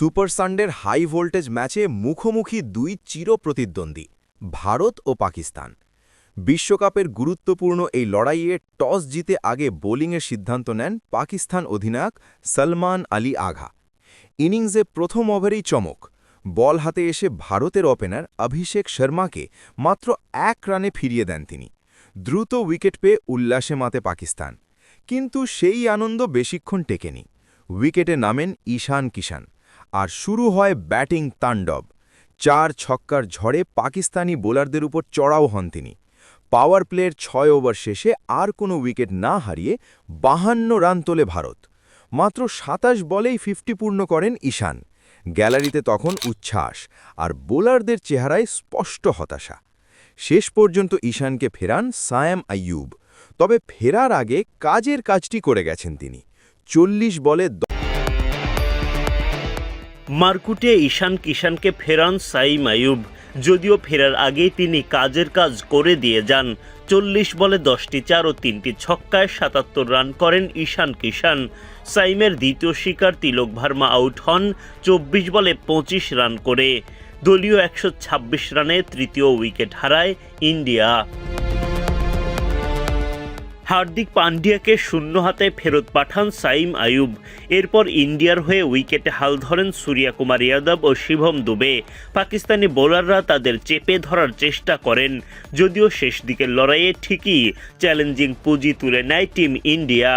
Super সানডের high voltage ম্যাচে মুখোমুখি দুই চিরপ্রতিদ্বন্দ্বী ভারত ও পাকিস্তান। বিশ্বকাপের গুরুত্বপূর্ণ এই লড়াইয়ে টস জিতে আগে বোলিংয়ের সিদ্ধান্ত নেন পাকিস্তান অধিনায়ক সলমান আলী আগা। ইনিংসে প্রথম ওভারেই চমক, বল হাতে এসে ভারতের ওপেনার অভিষেক শর্মাকে মাত্র 1 রানে ফিরিয়ে দেন তিনি। দ্রুত উইকেট পেয়ে উল্লাসে মাতে পাকিস্তান, কিন্তু সেই আনন্দ বেশিক্ষণ টেকেনি। উইকেটে নামেন ঈশান কিষান, আর শুরু হয় ব্যাটিং তাণ্ডব। 4 ছক্কার ঝড়ে পাকিস্তানি বোলারদের উপর চড়াও হন তিনি। পাওয়ার প্লের 6 ওভার শেষে আর কোনো উইকেট না হারিয়ে 52 রান তোলে ভারত। মাত্র 27 বলেই 50 পূর্ণ করেন ঈশান। গ্যালারিতে তখন উচ্ছ্বাস, আর বোলারদের চেহারায় স্পষ্ট হতাশা। শেষ পর্যন্ত ঈশানকে ফেরান সায়েম আইয়ুব, তবে ফেরার আগে কাজের কাজটি করে গেছেন তিনি। 40 বলে মারকুটে ঈশান কিষানকে ফেরান সাইম আইয়ুব। যদিও ফেরার আগেই তিনি কাজের কাজ করে দিয়ে যান। 40 বলে 10টি 4 ও 3টি ছক্কায় 77 রান করেন ঈশান কিষান। সাইমের দ্বিতীয় শিকার তিলক ভার্মা আউট হন 24 বলে 25 রান করে। দলীয় 126 রানে তৃতীয় উইকেট হারায় ইন্ডিয়া। হার্দিক পান্ডিয়াকে শূন্য হাতে ফেরত পাঠান সাইম আইয়ুব। এরপর ইন্ডিয়ার হয়ে উইকেটে হাল ধরেন সূর্যকুমার যাদব ও শিবম দুবে। পাকিস্তানি বোলাররা তাদের চেপে ধরার চেষ্টা করেন, যদিও শেষ দিকের লড়াইয়ে ঠিকই চ্যালেঞ্জিং পুঁজি তুলে নেয় টিম ইন্ডিয়া।